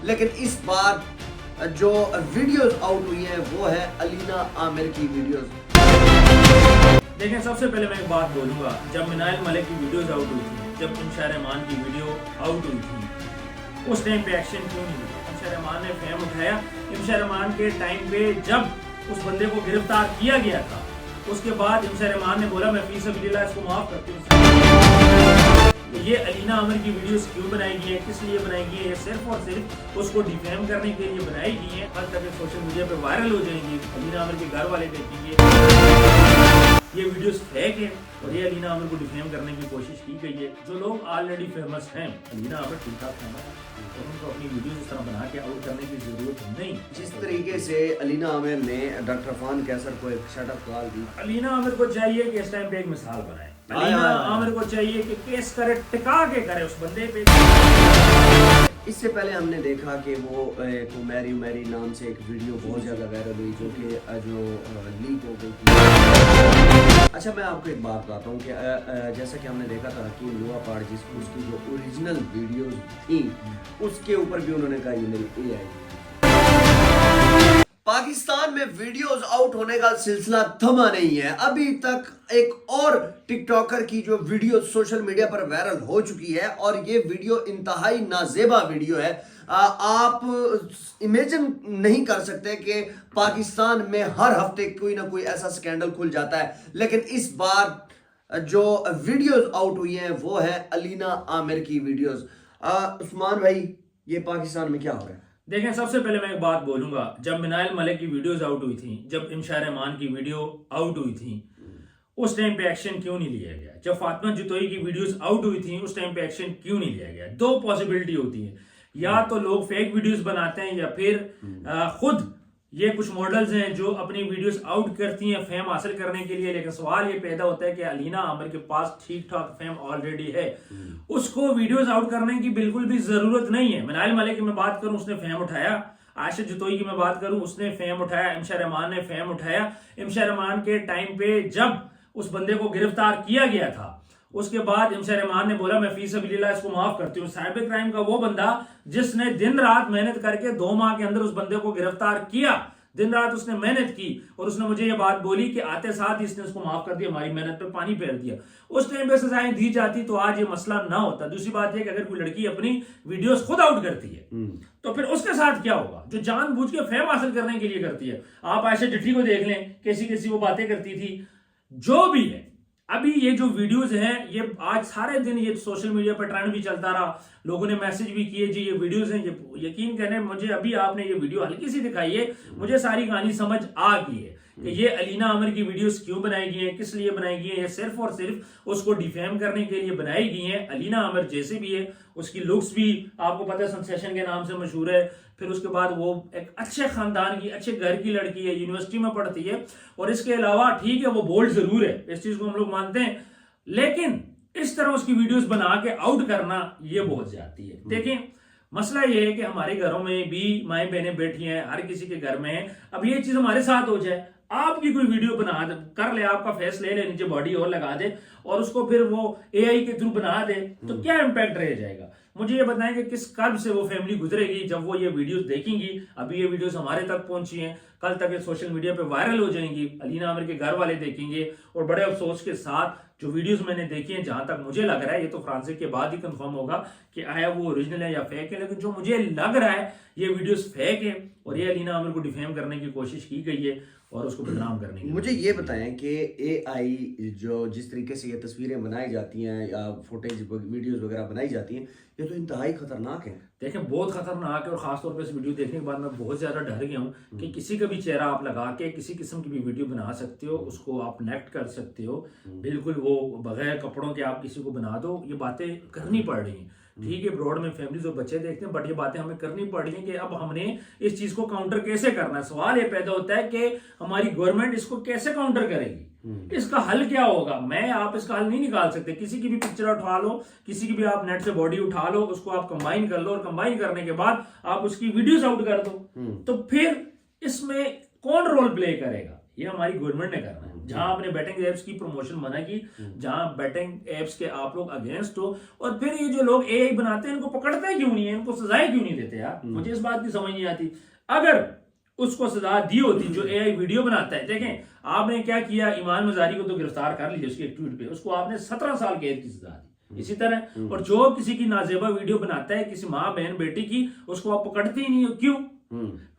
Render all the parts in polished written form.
लेकिन इस बार जो वीडियोस आउट हुई हैं वो है अलीना आमिर की वीडियोस। देखें, सबसे पहले मैं एक बात बोलूंगा, जब मिनाइल मलिक की वीडियोस आउट हुई थी, जब इंशा रहमान की वीडियो आउट हुई थी, उस टाइम पे एक्शन क्यों नहीं हुआ? इंशा रहमान ने फेम उठाया। इंशा रहमान के टाइम पे जब उस बंदे को गिरफ्तार किया गया था, उसके बाद इंशा रहमान ने बोला मैं फी सबीलिल्लाह इसको माफ करती हूँ। ये अलीना आमिर की वीडियोस क्यों बनाई गई है, किस लिए बनाई गई है? ये सिर्फ और सिर्फ उसको डिफेम करने के लिए बनाई गई है। हर तक सोशल मीडिया पे वायरल हो जाएंगी, अलीना आमिर के घर वाले देखेंगे ये वीडियोस फेक है और ये अलीना आमिर को डिफेम करने की कोशिश की गई है। जो लोग ऑलरेडी फेमस हैं, अलीना आमिर ठीक ठाक फेमस है, तो उनको अपनी वीडियोस इस तरह बना के आउट करने की जरूरत नहीं। जिस तरीके से अलीना आमिर ने डॉक्टर अफान कैसर को एक शटअप कॉल दी, अलीना आमिर को चाहिए कि इस टाइम पे एक मिसाल बनाए। अलीना आमिर को चाहिए कि केस करे, टिका के करे उस बंदे पे। इससे पहले हमने देखा कि वो मैरी मैरी नाम से एक वीडियो बहुत ज़्यादा वायरल हुई जो लीक हो गई थी। अच्छा, मैं आपको एक बात बताता हूँ कि जैसा कि हमने देखा था कि लुआ पार जिसको उसकी जो ओरिजिनल वीडियोस थी उसके ऊपर भी उन्होंने कहा ये मेरी AI। पाकिस्तान में वीडियोस आउट होने का सिलसिला थमा नहीं है। अभी तक एक और टिकटॉकर की जो वीडियो सोशल मीडिया पर वायरल हो चुकी है और ये वीडियो इंतहाई नाजेबा वीडियो है। आप इमेजिन नहीं कर सकते कि पाकिस्तान में हर हफ्ते कोई ना कोई ऐसा स्कैंडल खुल जाता है, लेकिन इस बार जो वीडियोस आउट हुई हैं वो है अलीना आमिर की वीडियोस। उस्मान भाई, ये पाकिस्तान में क्या हो रहा है? देखें, सबसे पहले मैं एक बात बोलूंगा, जब मिनाइल मलिक की वीडियोस आउट हुई थी, जब इंशा रहमान की वीडियो आउट हुई थी, उस टाइम पे एक्शन क्यों नहीं लिया गया? जब फातिमा जतोई की वीडियोस आउट हुई थी, उस टाइम पे एक्शन क्यों नहीं लिया गया? दो पॉसिबिलिटी होती है, या तो लोग फेक वीडियोस बनाते हैं या फिर खुद ये कुछ मॉडल्स हैं जो अपनी वीडियोस आउट करती हैं फेम हासिल करने के लिए। लेकिन सवाल ये पैदा होता है कि अलीना आमिर के पास ठीक ठाक फेम ऑलरेडी है, उसको वीडियोस आउट करने की बिल्कुल भी जरूरत नहीं है। मिनाइल मलिक की मैं बात करूं, उसने फेम उठाया। आयशा जतोई की मैं बात करूं, उसने फेम उठाया। इंशा रहमान ने फेम उठाया। इंशा रहमान के टाइम पे जब उस बंदे को गिरफ्तार किया गया था, उसके बाद इंशा रहमान ने बोला मैं फी सबीलिल्लाह इसको माफ करती हूँ। साइबर क्राइम का वो बंदा जिसने दिन रात मेहनत करके 2 माह के अंदर उस बंदे को गिरफ्तार किया, दिन रात उसने मेहनत की और उसने मुझे ये बात बोली कि आते साथ ही इसने उसको माफ कर दिया, हमारी मेहनत पे पानी फेर दिया। उस टाइम पे सजाएं दी जाती तो आज ये मसला ना होता। दूसरी बात यह कि अगर कोई लड़की अपनी वीडियोस खुद आउट करती है तो फिर उसके साथ क्या होगा? जो जानबूझ के फेम हासिल करने के लिए करती है। आप आयशा जट्टी को देख लें, कैसी कैसी वो बातें करती थी। जो भी है, अभी ये जो वीडियोस हैं ये आज सारे दिन ये सोशल मीडिया पर ट्रेंड भी चलता रहा, लोगों ने मैसेज भी किए जी ये वीडियोस हैं। ये यकीन करें, मुझे अभी आपने ये वीडियो हल्की सी दिखाई है, मुझे सारी कहानी समझ आ गई है कि ये अलीना आमिर की वीडियोस क्यों बनाई गई हैं, किस लिए बनाई गई हैं। ये सिर्फ और सिर्फ उसको डिफेम करने के लिए बनाई गई हैं। अलीना आमिर जैसे भी है, उसकी लुक्स भी आपको पता है सेंसेशन के नाम से मशहूर है। फिर उसके बाद वो एक अच्छे खानदान की, अच्छे घर की लड़की है, यूनिवर्सिटी में पढ़ती है और इसके अलावा ठीक है वो बोल्ड जरूर है, इस चीज को हम लोग मानते हैं, लेकिन इस तरह उसकी वीडियोस बना के आउट करना ये बहुत ज्यादती है। देखें, मसला ये है कि हमारे घरों में भी माएँ बहनें बैठी हैं, हर किसी के घर में है। अब ये चीज हमारे साथ हो जाए, आपकी कोई वीडियो बना कर ले, आपका फेस ले ले, नीचे बॉडी और लगा दे और उसको फिर वो AI के थ्रू बना दे, तो क्या इंपैक्ट रह जाएगा? मुझे ये बताएं कि किस कर्ब से वो फैमिली गुजरेगी जब वो ये वीडियोस देखेंगी। अभी ये वीडियोस हमारे तक पहुंची हैं, कल तक ये सोशल मीडिया पे वायरल हो जाएंगी, अलीना आमिर के घर वाले देखेंगे और बड़े अफसोस के साथ जो वीडियोस मैंने देखी हैं, जहां तक मुझे लग रहा है, ये तो फ्रांसिक के बाद ही कंफर्म होगा कि आया वो ओरिजिनल है या फेक है, लेकिन जो मुझे लग रहा है ये वीडियोस फेक है और ये अलीना आमिर को डिफेम करने की कोशिश की गई है और उसको बदनाम करने की। मुझे ये बताएं कि AI जो जिस तरीके से ये तस्वीरें बनाई जाती हैं या फुटेज वीडियोस वगैरह बनाई जाती हैं, ये तो इंतहाई खतरनाक है। देखें, बहुत खतरनाक है और खासतौर पर इस वीडियो देखने के बाद मैं बहुत ज्यादा डर गया हूँ कि किसी का भी चेहरा आप लगा के किसी किस्म की भी वीडियो बना सकते हो, उसको आप नेक्ट कर सकते हो, बिल्कुल वो बगैर कपड़ों के आप किसी को बना दो। ये बातें करनी पड़ रही हैं, ठीक है, ब्रॉड में फैमिलीज और बच्चे देखते हैं, बट ये बातें हमें करनी पड़ रही है कि अब हमने इस चीज को काउंटर कैसे करना है। सवाल ये पैदा होता है कि हमारी गवर्नमेंट इसको कैसे काउंटर करेगी, इसका हल क्या होगा? मैं आप इसका हल नहीं निकाल सकते। किसी की भी पिक्चर उठा लो, किसी की भी आप नेट से बॉडी उठा लो, उसको आप कंबाइन कर लो और कंबाइन करने के बाद आप उसकी वीडियोस आउट कर दो, तो फिर इसमें कौन रोल प्ले करेगा? ये हमारी गवर्नमेंट ने करना है। जहां आपने बैटिंग एप्स की प्रमोशन मना की, जहां बैटिंग एप्स के आप लोग अगेंस्ट हो, और फिर ये जो लोग एआई बनाते हैं इनको पकड़ते क्यों नहीं है, इनको सजाएं क्यों नहीं देते यार? मुझे इस बात की समझ नहीं आती। अगर उसको सजा दी होती जो एआई वीडियो बनाता है, देखें आपने क्या किया, ईमान मजारी को तो गिरफ्तार कर लिया उसके एक ट्वीट पे, उसको आपने 17 साल कैद की सजा दी। इसी तरह और जो किसी की नाजेबा वीडियो बनाता है किसी माँ बहन बेटी की, उसको आप पकड़ते ही नहीं हो, क्यों?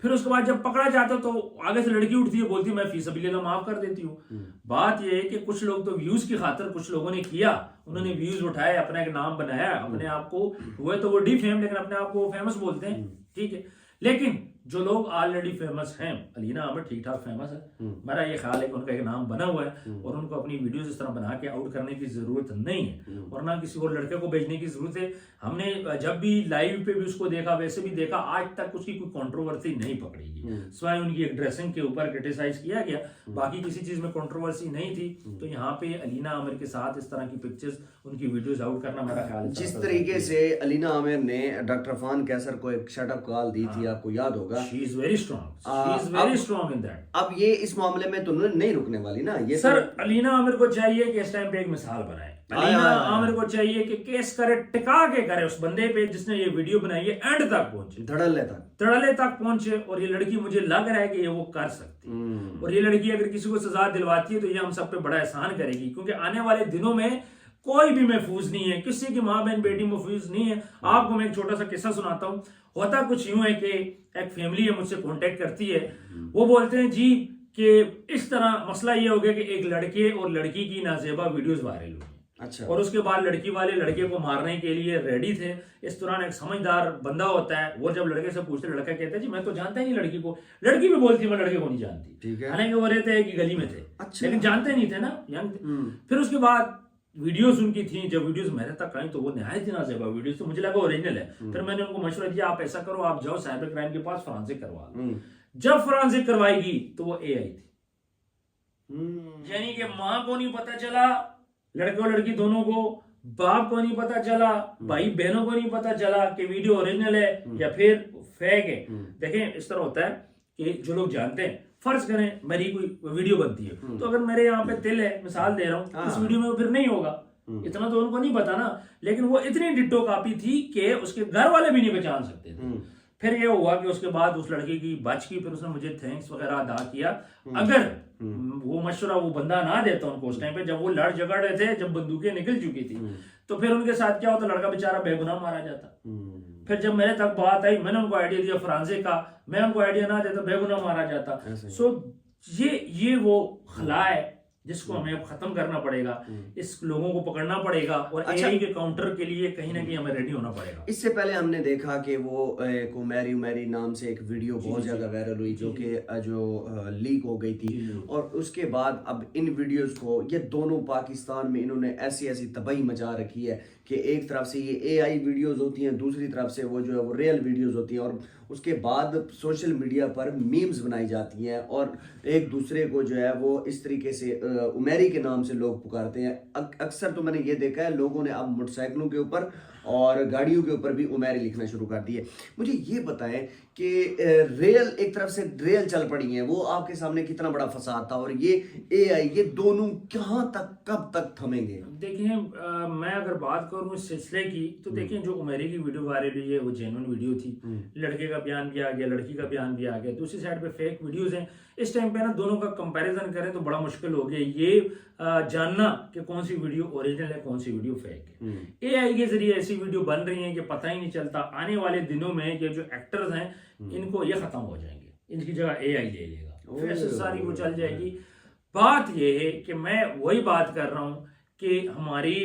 फिर उसके बाद जब पकड़ा जाता तो आगे से लड़की उठती है, बोलती है मैं फी सबिलिल्लाह माफ कर देती हूँ। बात यह है कि कुछ लोग तो व्यूज की खातिर कुछ लोगों ने किया, उन्होंने व्यूज उठाए, अपना एक नाम बनाया, अपने आप को हुए तो वो डिफेम, लेकिन अपने आप को फेमस बोलते हैं, ठीक है। लेकिन जो लोग ऑलरेडी फेमस हैं, अलीना आमिर ठीक ठाक फेमस है, मेरा ये ख्याल है कि उनका एक नाम बना हुआ है और उनको अपनी वीडियोस इस तरह बना के आउट करने की जरूरत नहीं है, और ना किसी और लड़के को भेजने की जरूरत है। हमने जब भी लाइव पे भी उसको देखा, वैसे भी देखा, आज तक उसकी कोई कंट्रोवर्सी नहीं पकड़ेगी, स्वयं उनकी एक ड्रेसिंग के ऊपर क्रिटिसाइज किया गया, बाकी किसी चीज में कंट्रोवर्सी नहीं थी। तो यहाँ पे अलीना आमिर के साथ इस तरह की पिक्चर्स, उनकी वीडियोस आउट करना मेरा ख्याल है जिस तरीके से अलीना आमिर ने डॉक्टर अफान कैसर को एक शटअप कॉल दी थी, आपको याद होगा। She is very strong. She is very strong in that. अब ये इस मामले में तो नहीं रुकने वाली ना, ये सर अलीना आमिर को चाहिए कि इस टाइम पे एक मिसाल बनाए, अलीना आमिर को चाहिए कि केस करे, टिका के करे उस बंदे पे जिसने ये वीडियो बनाई है, एंड तक पहुंचे, धड़ल्ले तक पहुंचे, और ये लड़की मुझे लग रहा है कि ये वो कर सकती, और ये लड़की अगर किसी को सजा दिलवाती है तो ये हम सब पे बड़ा एहसान करेगी, क्योंकि आने वाले दिनों में कोई भी महफूज नहीं है, किसी की माँ बहन बेटी महफूज नहीं है। आपको मैं एक छोटा सा किस्सा सुनाता हूँ। होता कुछ यूं है कि एक फैमिली है मुझसे कांटेक्ट करती है, वो बोलते हैं जी कि इस तरह मसला ये हो गया कि एक लड़के और लड़की की नाजेबा वीडियोस वायरल हुई। अच्छा। और उसके बाद लड़की वाले लड़के को मारने के लिए रेडी थे। इस दौरान एक समझदार बंदा होता है, वो जब लड़के से पूछते, लड़का कहता है जी मैं तो जानता ही नहीं लड़की को, लड़की भी बोलती है मैं लड़के को नहीं जानती, हालांकि वो रहते हैं कि गली में थे, लेकिन जानते नहीं थे ना, फिर उसके बाद वीडियोस उनकी थी, जब वीडियोस मेरे तक आई तो वो निहायत ही नाजेबा वीडियोस, तो मुझे लगा ओरिजिनल है। फिर मैंने उनको मशवरा दिया, आप ऐसा करो, आप जाओ साइबर क्राइम के पास फोरेंसिक करवा लो। जब फोरेंसिक करवाएगी तो वो एआई थी, यानी कि माँ को नहीं पता चला, लड़के और लड़की दोनों को, बाप को नहीं पता चला, भाई बहनों को नहीं पता चला कि वीडियो ओरिजिनल है या फिर फेक है। देखें इस तरह होता है कि जो लोग जानते हैं, फर्ज करें मेरी कोई वीडियो बनती है, तो अगर मेरे यहाँ पे तिल है, मिसाल दे रहा हूँ, इस वीडियो में फिर नहीं होगा, इतना तो उनको नहीं पता ना, लेकिन वो इतनी डिट्टो कॉपी थी कि उसके घर वाले भी नहीं पहचान सकते थे। फिर ये हुआ कि उसके बाद उस लड़की की बच की, फिर उसने मुझे थैंक्स वगैरह अदा किया। अगर वो मशवरा वो बंदा ना देता उनको उस टाइम पे, जब वो लड़ झगड़ रहे थे, जब बंदूकें निकल चुकी थी, तो फिर उनके साथ क्या होता, लड़का बेचारा बेगुनाह मारा जाता। फिर जब मेरे तक बात आई, मैंने उनको आइडिया दिया फोरेंसिक का, मैं उनको आइडिया ना देता, बेगुनाह मारा जाता। सो ये वो खला है जिसको हमें अब खत्म करना पड़ेगा, इस लोगों को पकड़ना पड़ेगा, और एआई के काउंटर के लिए कहीं ना कहीं हमें रेडी होना पड़ेगा। इससे पहले हमने देखा कि वो उमेरी उमेरी नाम से एक वीडियो बहुत ज्यादा वायरल हुई, जो कि लीक हो गई थी, और उसके बाद अब इन वीडियोस को ये दोनों पाकिस्तान में इन्होंने ऐसी ऐसी तबाही मचा रखी है कि एक तरफ से ये एआई वीडियोस होती हैं, दूसरी तरफ से वो जो है वो रियल वीडियोस होती हैं, और उसके बाद सोशल मीडिया पर मीम्स बनाई जाती हैं, और एक दूसरे को जो है वो इस तरीके से उमेरी के नाम से लोग पुकारते हैं। अक्सर तो मैंने ये देखा है, लोगों ने अब मोटरसाइकिलों के ऊपर और गाड़ियों के ऊपर भी उमेरी लिखना शुरू कर दी है। मुझे ये बताएं कि रेल एक तरफ से रेल चल पड़ी है, वो आपके सामने कितना बड़ा फसाद था, और ये एआई, ये दोनों कहाँ तक कब तक थमेंगे? देखिए मैं अगर बात करूँ इस सिलसिले की, तो देखिए जो उमेरी की वीडियो वायरल हुई है वो जेन्युइन वीडियो थी, लड़के का बयान भी आ गया, लड़की का बयान भी आ गया, दूसरी साइड पे फेक वीडियोस हैं। इस टाइम पे ना दोनों का कंपैरिजन करें तो बड़ा मुश्किल हो गया ये जानना कि कौन सी वीडियो ओरिजिनल है, कौन सी वीडियो फेक है। एआई के जरिए ऐसी वीडियो बन रही है कि पता ही नहीं चलता। आने वाले दिनों में ये जो एक्टर्स हैं इनको ये खत्म हो जाएंगे, इनकी जगह एआई ले लेगा, फिर से सारी वो चल जाएगी। बात ये है कि मैं वही बात कर रहा हूँ कि हमारी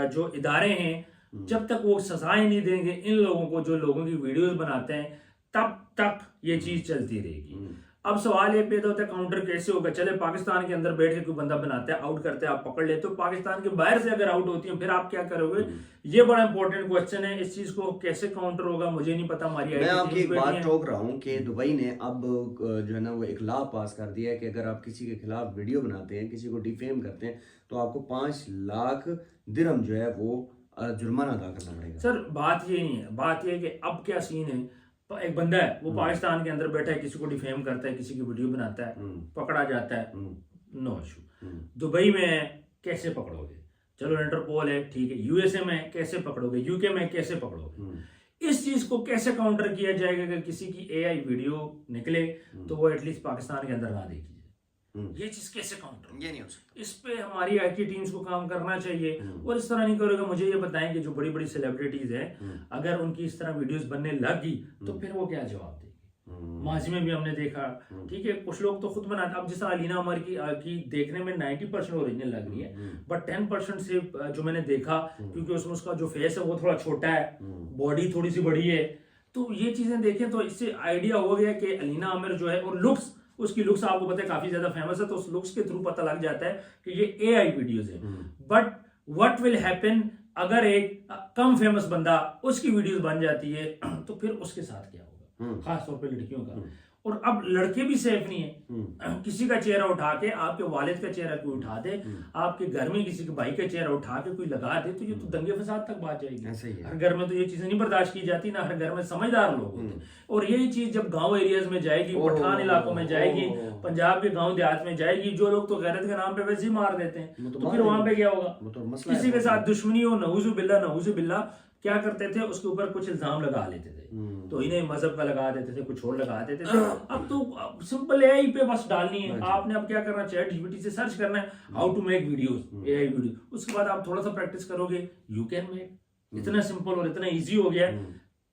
जो इदारे हैं, जब तक वो सजाएं नहीं देंगे इन लोगों को जो लोगों की वीडियोस बनाते हैं, तब तक ये चीज चलती रहेगी। अब सवाल ये पैदा होता है काउंटर कैसे होगा। चले पाकिस्तान के अंदर बैठ के कोई बंदा बनाता है, आउट करते हैं, आप पकड़ लेते हो, पाकिस्तान के बाहर से अगर आउट होती है फिर आप क्या करोगे? ये बड़ा इंपॉर्टेंट क्वेश्चन है। इस चीज को कैसे काउंटर होगा मुझे नहीं पता। हमारी मैं आपकी एक बात टोक रहा हूँ कि दुबई ने अब जो है ना वो एक लॉ पास कर दिया है कि अगर आप किसी के खिलाफ वीडियो बनाते हैं, किसी को डिफेम करते हैं, तो आपको 5 लाख दिरहम जो है वो जुर्माना अदा करना पड़ेगा। सर बात ये नहीं है, बात ये है कि अब क्या सीन है, एक बंदा है वो पाकिस्तान के अंदर बैठा है, किसी को डिफेम करता है, किसी की वीडियो बनाता है, पकड़ा जाता है, नो इशू। दुबई में है, कैसे पकड़ोगे? चलो इंटरपोल है, ठीक है। यूएसए में कैसे पकड़ोगे? यूके में कैसे पकड़ोगे? इस चीज को कैसे काउंटर किया जाएगा कि किसी की एआई वीडियो निकले तो वो एटलीस्ट पाकिस्तान के अंदर ना देखी जाए? ये चीज कैसे काउंटर? ये नहीं हो सकता। इस पे हमारी आईटी टीम्स को काम करना चाहिए। और इस तरह नहीं करोगे, मुझे ये बताएं कि जो बड़ी बड़ी सेलिब्रिटीज हैं, अगर उनकी इस तरह वीडियोस बनने लगी तो फिर वो क्या जवाब देगी? माजी में भी हमने देखा, ठीक है, कुछ लोग तो खुद बनाते। अब जिस तरह अलीना अमर की देखने में 90% ओरिजिनल लग रही है, बट 10% से जो मैंने देखा, क्योंकि उसमें उसका जो फेस है वो थोड़ा छोटा है, बॉडी थोड़ी सी बड़ी है, तो ये चीजें देखें तो इससे आइडिया हो गया कि अलीना अमर जो है, और लुक्स, उसकी लुक्स आपको पता है काफी ज्यादा फेमस है, तो उस लुक्स के थ्रू पता लग जाता है कि ये एआई वीडियोस है। बट व्हाट विल हैपन अगर एक कम फेमस बंदा उसकी वीडियोस बन जाती है, तो फिर उसके साथ क्या होगा? खास तौर पे लड़कियों का। और अब लड़के भी सेफ नहीं है। किसी का चेहरा उठा के, आपके वालिद का चेहरा कोई उठा दे, आपके घर में किसी के भाई का चेहरा उठा के कोई लगा दे, तो ये तो दंगे फसाद तक बात जाएगी। हर घर में तो ये चीजें नहीं बर्दाश्त की जाती ना, हर घर में समझदार लोग होते हैं। और यही चीज जब गांव एरियाज में जाएगी, पठान इलाकों में जाएगी, पंजाब के गांव देहात में जाएगी, जो लोग तो गैरत के नाम पे वैसे ही मार देते हैं, तो फिर वहां पे क्या होगा? किसी के साथ दुश्मनी हो, नऊज़ु बिल्ला क्या करते थे, उसके ऊपर कुछ इल्जाम लगा लेते थे, तो इन्हें मजहब का लगा देते थे, कुछ और लगा देते थे। अब तो सिंपल एआई पे बस डालनी है आपने। अब क्या करना, चैट जीपीटी से सर्च करना है how to make videos, AI video, उसके बाद आप थोड़ा सा प्रैक्टिस करोगे, यू कैन मेक। इतना सिंपल और इतना इजी हो गया।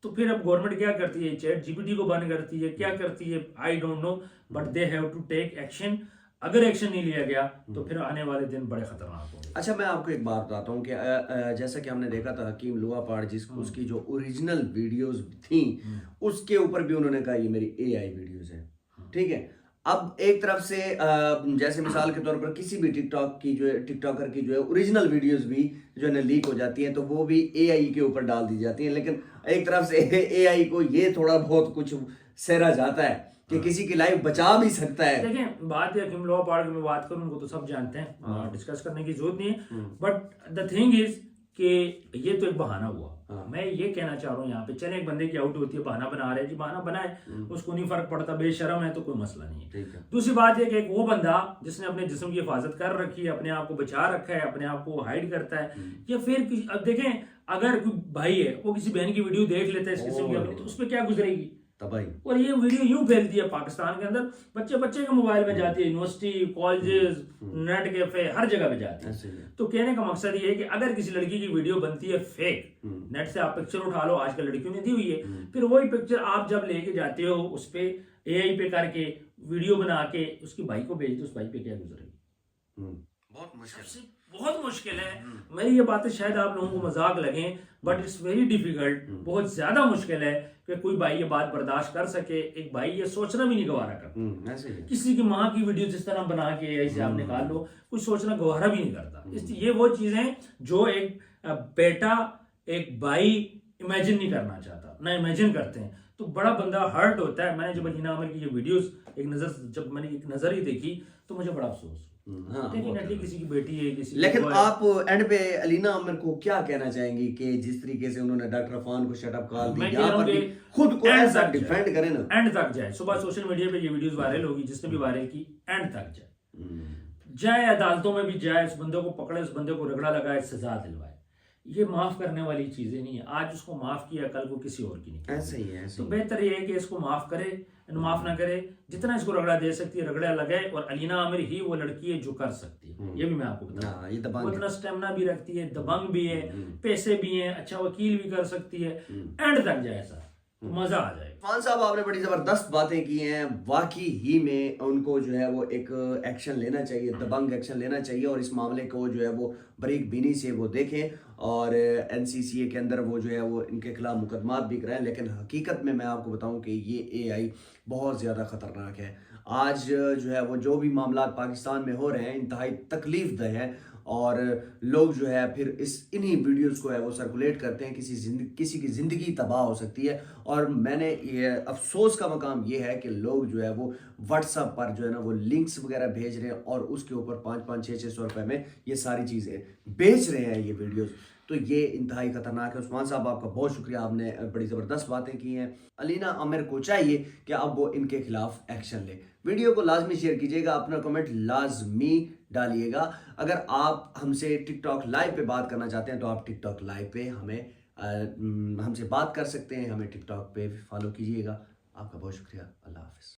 तो फिर अब गवर्नमेंट क्या करती है? चैट जीपीटी को बैन करती है, क्या करती है I don't know, but they have to take action. अगर एक्शन नहीं लिया गया तो फिर आने वाले दिन बड़े खतरनाक होंगे। अच्छा, मैं आपको एक बात बताता हूँ कि जैसा कि हमने देखा था हकीम लुआपाड़, उसकी जो ओरिजिनल वीडियोस थी, उसके ऊपर भी उन्होंने कहा ये मेरी एआई वीडियोस है, ठीक है। अब एक तरफ से जैसे मिसाल के तौर पर किसी भी टिकटॉकर की जो है ओरिजिनल वीडियोस भी जो है ना लीक हो जाती हैं, तो वो भी एआई के ऊपर डाल दी जाती हैं। लेकिन एक तरफ से एआई को ये थोड़ा बहुत कुछ सहरा जाता है कि किसी की लाइफ बचा भी सकता है। देखें, बात है हकीम लुआपाड़ की मैं बात करूं, उनको तो सब जानते हैं, डिस्कस करने की जरूरत नहीं है। बट द थिंग इज कि ये तो एक बहाना हुआ। मैं ये कहना चाह रहा हूँ यहाँ पे, चले एक बंदे की आउट होती है, बहाना बना रहे जी, बहाना बनाए, उसको नहीं फर्क पड़ता, बेशरम है तो कोई मसला नहीं है। दूसरी बात यह कि एक वो बंदा जिसने अपने जिस्म की हिफाजत कर रखी है, अपने आप को बचा रखा है, अपने आप को हाइड करता है, या फिर अब देखें अगर कोई भाई है वो किसी बहन की वीडियो देख लेता है इस किस्म की अपनी, तो उस पर क्या गुजरेगी? और ये वीडियो यूं फैलती है पाकिस्तान के अंदर, बच्चे के मोबाइल में जाती है, यूनिवर्सिटी, कॉलेजेस, नेट कैफे, हर जगह पे जाती है। तो कहने का मकसद ये है कि अगर किसी लड़की की वीडियो बनती है फेक, नेट से आप पिक्चर उठा लो, आजकल लड़कियों ने दी हुई है, फिर वही पिक्चर आप जब लेके जाते हो उस पे एआई पे करके वीडियो बना के उसकी भाई को भेज दो, उस भाई पे क्या गुजरेगी? बहुत मुश्किल है। मेरी ये बातें शायद आप लोगों को मजाक लगें, बट इट्स वेरी डिफिकल्ट, बहुत ज्यादा मुश्किल है कि कोई भाई ये बात बर्दाश्त कर सके। एक भाई ये सोचना भी नहीं गवारा करता, किसी की माँ की वीडियो जिस तरह बना के ऐसे आप निकाल लो, कुछ सोचना गवारा भी नहीं करता। इसलिए ये वो चीजें जो एक बेटा, एक भाई इमेजिन नहीं करना चाहता, ना इमेजिन करते हैं, तो बड़ा बंदा हर्ट होता है। मैंने जब अलीना अमर की ये वीडियोस जब मैंने एक नजर ही देखी तो मुझे बड़ा अफसोस। डेफिनेटली किसी की बेटी है, किसी। लेकिन आप एंड पे अलीना अमर को क्या कहना चाहेंगी कि जिस तरीके से उन्होंने डॉक्टर अफान को शट अप कॉल दी, यहाँ पर भी खुद को ऐसा डिफेंड करें ना, एंड तक जाए। सुबह सोशल मीडिया पे ये वीडियोस वायरल होगी, जिसने भी वायरल की, एंड तक जाए, अदालतों में भी जाए, उस बंदे को पकड़े, उस बंदे को रगड़ा लगाए, सजा दिलवाए। ये माफ करने वाली चीजें नहीं है। आज उसको माफ किया, कल को किसी और की नहीं। ऐसे ही है। तो बेहतर ये है कि इसको माफ करे, माफ ना करे, जितना इसको रगड़ा दे सकती है रगड़ा लगाए। और अलीना आमिर ही वो लड़की है जो कर सकती है, ये भी मैं आपको बता, वो इतना स्टेमिना भी रखती है, दबंग भी है, पैसे भी हैं, अच्छा वकील भी कर सकती है, एंड तक जाए सर, मजा आ जाए। अफान साहब, आपने बड़ी जबरदस्त बातें की हैं, वाकई ही में उनको जो है वो एक एक्शन लेना चाहिए, दबंग एक्शन लेना चाहिए, और इस मामले को जो है वो बारीक बीनी से वो देखें, और एनसीसीए के अंदर वो जो है वो इनके खिलाफ मुकदमात भी कराएं। लेकिन हकीकत में मैं आपको बताऊं कि ये एआई बहुत ज़्यादा ख़तरनाक है। आज जो है वो जो भी मामला पाकिस्तान में हो रहे हैं इंतहाई तकलीफ दह है, और लोग जो है फिर इन्हीं वीडियोस को है वो सर्कुलेट करते हैं, किसी की ज़िंदगी तबाह हो सकती है। और मैंने ये अफसोस का मकाम ये है कि लोग जो है वो व्हाट्सएप पर जो है ना वो लिंक्स वगैरह भेज रहे हैं, और उसके ऊपर 500-600 रुपए में ये सारी चीज़ें बेच रहे हैं ये वीडियोस। तो ये इंतहाई खतरनाक है। उस्मान साहब आपका बहुत शुक्रिया, आपने बड़ी ज़बरदस्त बातें की हैं। अलीना आमिर को चाहिए कि अब वो इनके खिलाफ एक्शन ले। वीडियो को लाजमी शेयर कीजिएगा, अपना कमेंट लाजमी डालिएगा। अगर आप हमसे टिकटॉक लाइव पे बात करना चाहते हैं तो आप टिकटॉक लाइव पे हमसे बात कर सकते हैं, हमें टिकटॉक पे फॉलो कीजिएगा। आपका बहुत शुक्रिया। अल्लाह हाफ़िज़।